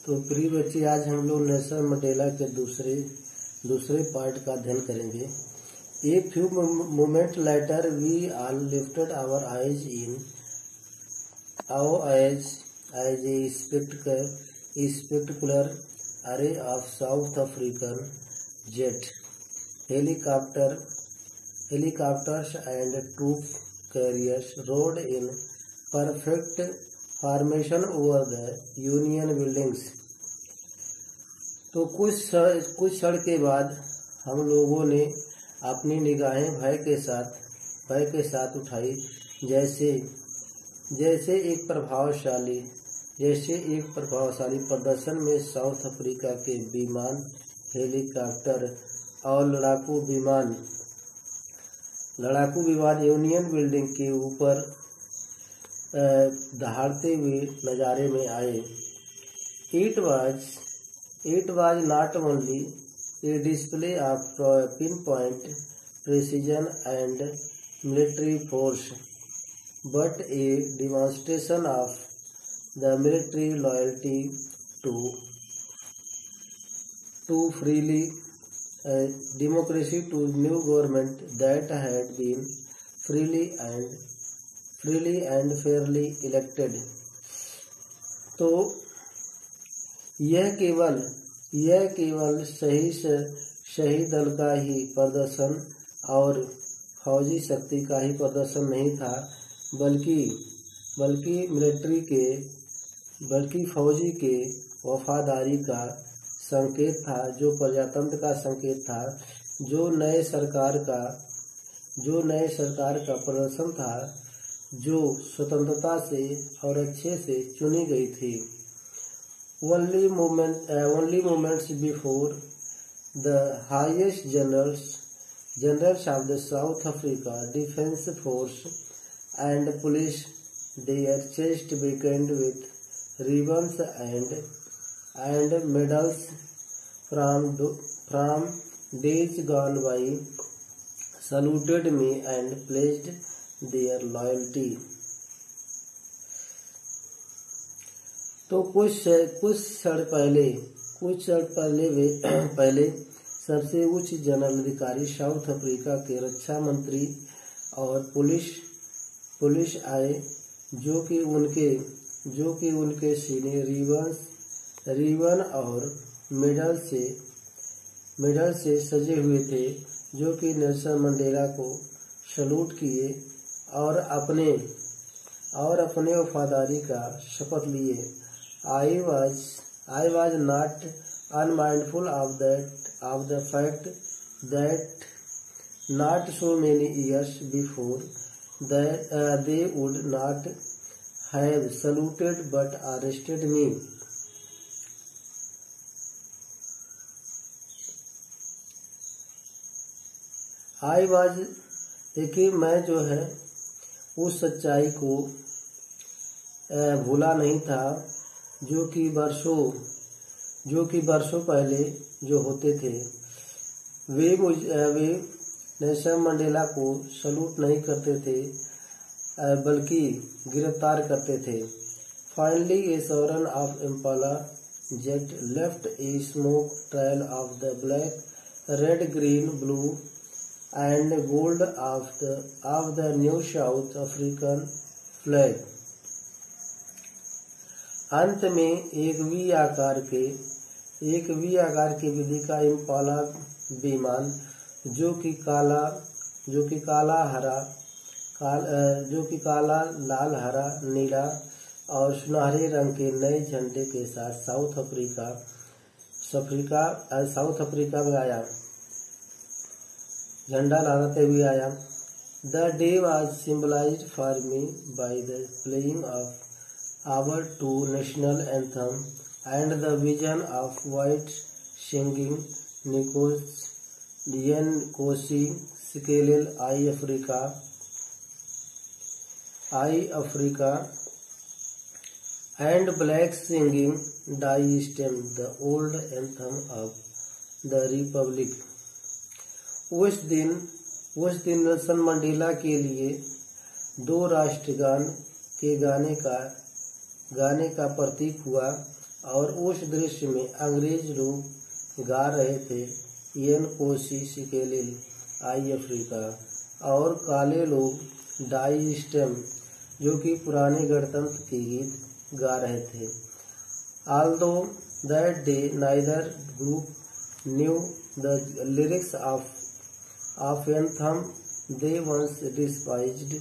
तो प्रिय बच्चे, आज हम लोग नेल्सन मंडेला के दूसरे पार्ट का अध्ययन करेंगे। A few moment later we all lifted our eyes as a spectacular array of South African jet helicopters and troop carriers rode in perfect formation over the Union buildings। तो कुछ क्षण के बाद हम लोगों ने अपनी निगाहें भय के साथ उठाई, जैसे एक प्रभावशाली प्रदर्शन में साउथ अफ्रीका के विमान, हेलीकॉप्टर और लड़ाकू विमान यूनियन बिल्डिंग के ऊपर दहाड़ते हुए नज़ारे में आए। It was not only a display of pinpoint precision and military force, but a demonstration of the military loyalty to freely democracy, to new government that had been freely and fairly elected। तो यह केवल सही दल का ही प्रदर्शन और फौजी शक्ति का ही प्रदर्शन नहीं था, बल्कि फौजी के वफादारी का संकेत था, जो प्रजातंत्र का संकेत था, जो नए सरकार का प्रदर्शन था, जो स्वतंत्रता से और अच्छे से चुनी गई थी। Only moments before, the highest generals of the South Africa Defence Force and police, their chest beaconed with ribbons and medals from days gone by, saluted me and pledged their loyalty। तो कुछ क्षण पहले सबसे उच्च general अधिकारी south Africa के रक्षा मंत्री और पुलिस आए, जो कि उनके सीने रिबन और मेडल से सजे हुए थे, जो कि नेल्सन मंडेला को सलूट किए और अपने वफादारी का शपथ लिए। I was not unmindful of the fact that not so many years before they would not have saluted but arrested me। देखिए, मैं जो है उस सच्चाई को भूला नहीं था, जो कि वर्षों पहले जो होते थे। वे नेल्सन मंडेला को सलूट नहीं करते थे, बल्कि गिरफ्तार करते थे। Finally, a sovereign of Impala jet left a smoke trail of the black, red, green, blue, and gold of the new South African flag। अंत में एक वी आकार के विधि का इम्पाला विमान, जो कि काला, लाल, हरा, नीला और सुनहरे रंग के नए झंडे के साथ साउथ अफ्रीका में आया, झंडा लहराते हुए आया। The day was symbolized for me by the playing of our two national anthem and the vision of white singing Nkosi Sikelel I Africa and black singing Die Stem, the old anthem of the Republic। उस दिन Nelson Mandela के लिए दो राष्ट्रगान के गाने का प्रतीक हुआ, और उस दृश्य में अंग्रेज लोग गा रहे थे यन कोसी सिकेलिल आई अफ्रीका, और काले लोग डाई स्टेम जो कि पुराने गणतंत्र के गीत गा रहे थे। Although that day neither group new the lyrics of anthem they once despised,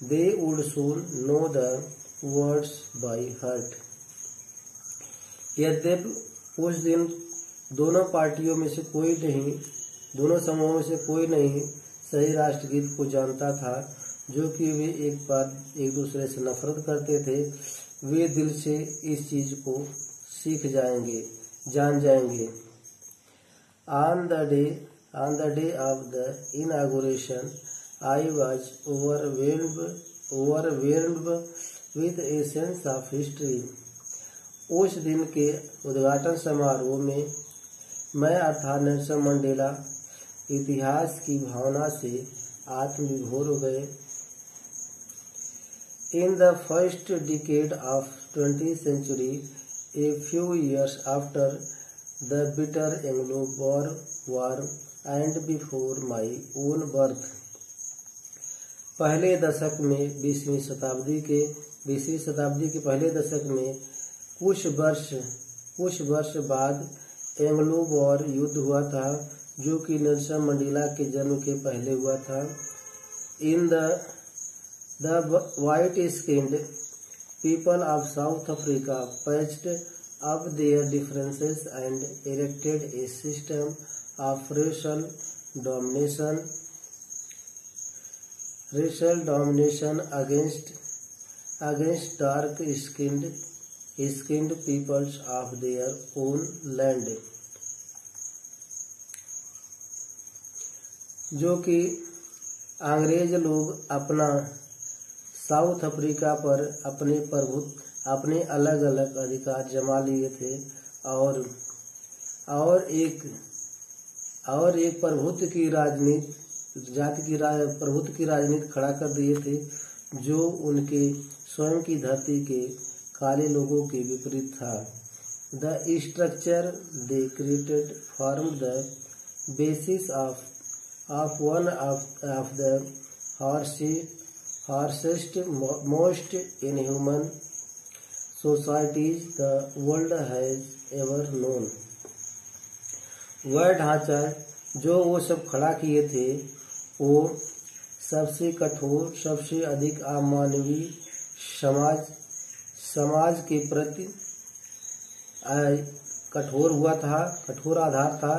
they would soon know the words by heart। यद्यपि उस दिन दोनों पार्टियों में से कोई नहीं, दोनों समूहों में से कोई नहीं सही राष्ट्रगीत को जानता था, जो कि वे एक दूसरे से नफरत करते थे, वे दिल से इस चीज को सीख जाएंगे, जान जाएंगे। On the day of the inauguration, I was overwhelmed with a sense of history। उस दिन के उद्घाटन समारोह में मैं अर्थात नेल्सन मंडेला इतिहास की भावना से आत्मविभोर हो गए। In the first decade of 20th century, a few years after the bitter Anglo-Boer War and before my own birth, पहले दशक में 20वीं शताब्दी के पहले दशक में कुछ वर्ष बाद एंग्लो बॉर युद्ध हुआ था, जो कि नेल्सन मंडेला के जन्म के पहले हुआ था। In the white skinned people of south Africa patched up their differences and erected a system of racial domination against dark skinned peoples of their own land, जो कि अंग्रेज लोग अपना साउथ अफ्रीका पर अपने अलग अलग अधिकार जमा लिए थे और एक प्रभुत्व की राजनीति खड़ा कर दिए थे, जो उनके स्वयं की धरती के काले लोगों के विपरीत था। The structure they created formed the basis of one of the harshest most inhuman societies the world has ever known। वह ढांचा जो वो सब खड़ा किए थे, वो सबसे कठोर, सबसे अधिक अमानवीय समाज के प्रति कठोर आधार था,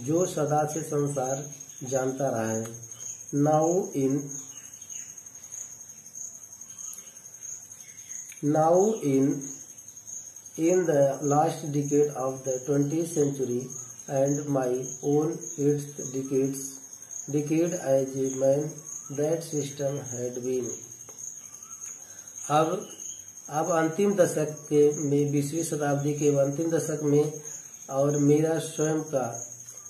जो सदा से संसार जानता रहा है। Now in the last decade of the 20th century and my own its decade as a man, that system had been। अब अंतिम दशक के में 20वीं शताब्दी के अंतिम दशक में और मेरा स्वयं का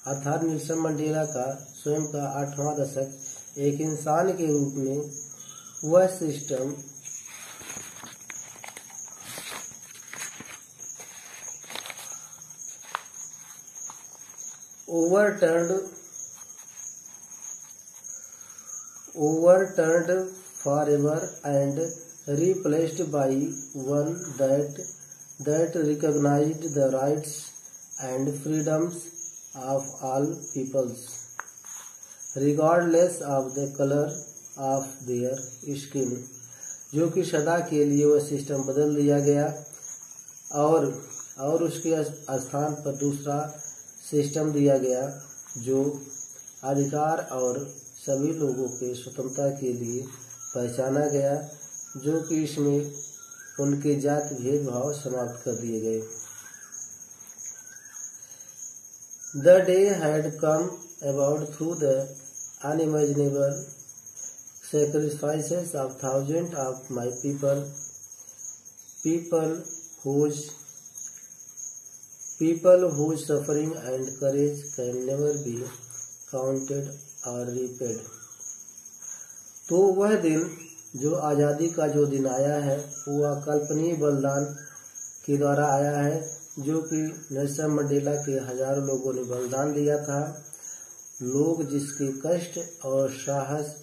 अर्थात नेल्सन मंडेला का स्वयं का 8वां दशक एक इंसान के रूप में, वह system overturned forever and replaced by one that recognized the rights and freedoms of all peoples, regardless of the color of their skin। जो कि सदा के लिए वह सिस्टम बदल दिया गया और उसके स्थान पर दूसरा सिस्टम दिया गया, जो अधिकार और सभी लोगों के स्वतंत्रता के लिए पहचाना गया, जो कि इसमें उनके जाति भेदभाव समाप्त कर दिए गए। The day had come about through the unimaginable sacrifices of thousands of my people whose suffering and courage can never be counted or repaid। तो वह दिन जो आज़ादी का जो दिन आया है, वो अकल्पनीय बलिदान के द्वारा आया है, जो कि नेल्सन मंडेला के हजारों लोगों ने बलिदान दिया था। लोग जिसके कष्ट और साहस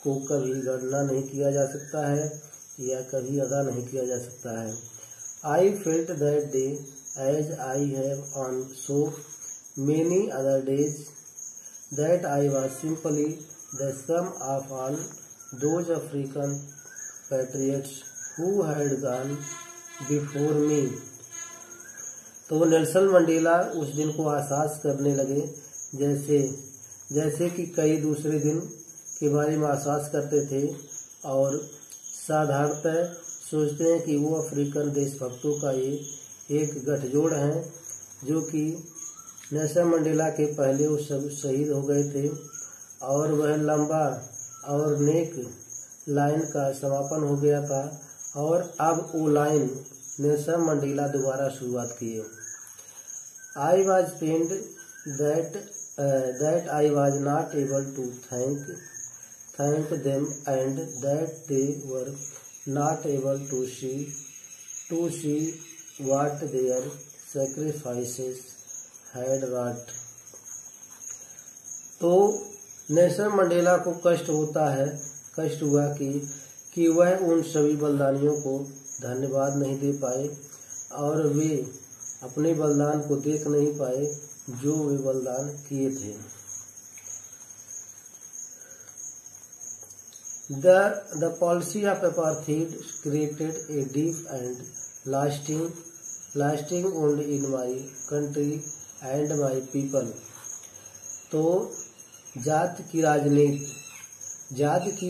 को कभी गणना नहीं किया जा सकता है या कभी अदा नहीं किया जा सकता है। I felt that day as I have on so many other days that I was simply the sum of all those African patriots who had gone before me। तो नेल्सन मंडेला उस दिन को एहसास करने लगे जैसे कि कई दूसरे दिन के बारे में एहसास करते थे और साधारणतः सोचते हैं कि वो अफ्रीकन देशभक्तों का ये एक गठजोड़ है, जो कि नेल्सन मंडेला के पहले वो सब शहीद हो गए थे और वह लंबा और नेक लाइन का समापन हो गया था और अब वो लाइन नेल्सन मंडेला दोबारा शुरुआत किए। I was pained that I was not able to thank them and that they were not able to see what their sacrifices had wrought। तो नेल्सन मंडेला को कष्ट हुआ कि वह उन सभी बलिदानियों को धन्यवाद नहीं दे पाए और वे अपने बलिदान को देख नहीं पाए जो वे बलिदान किए थे। The policy of apartheid created a deep and lasting wound in my country and my people। तो जाति की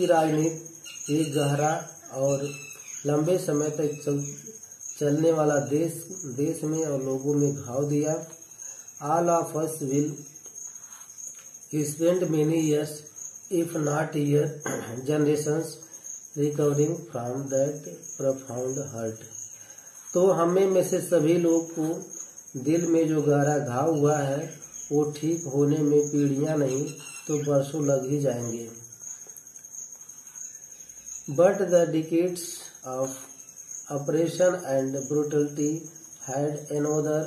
राजनीति एक गहरा और लंबे समय तक चलने वाला देश में और लोगों में घाव दिया। All of us will spend many years, if not generations, recovering from that profound hurt। तो हमें में से सभी लोग को दिल में जो गहरा घाव हुआ है वो ठीक होने में पीढ़ियां नहीं तो वर्षों लग ही जाएंगे। But the decades of oppression and brutality had another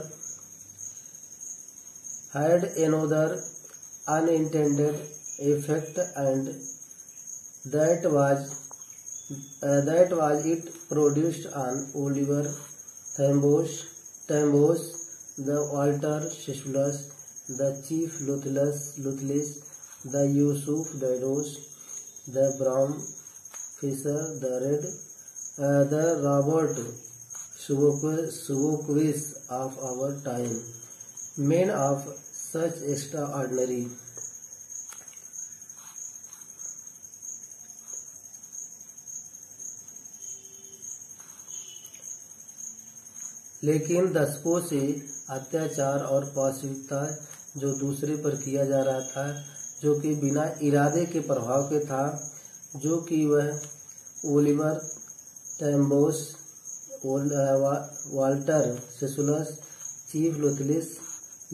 unintended effect, and that was it produced on Oliver Tambos, the Walter Sisulu, the Chief Lutlis, the Yusuf Daddos, the Bram Fisher, the Robert Suboquist of our time, men of such extraordinary लेकिन दशकों से अत्याचार और पाशविकता जो दूसरे पर किया जा रहा था, जो कि बिना इरादे के प्रभाव के था, जो कि वह Oliver Tambos, Walter Sisulus, chief Luthulis,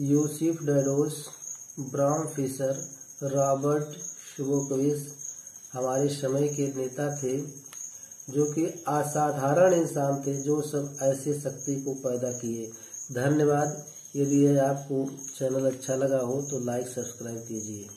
Yusuf Dadoos, Bram Fischer, Robert Sobukwes हमारे समय के नेता थे, जो कि असाधारण इंसान थे, जो सब ऐसे शक्ति को पैदा किए। धन्यवाद। यदि आपको चैनल अच्छा लगा हो तो लाइक सब्सक्राइब कीजिए।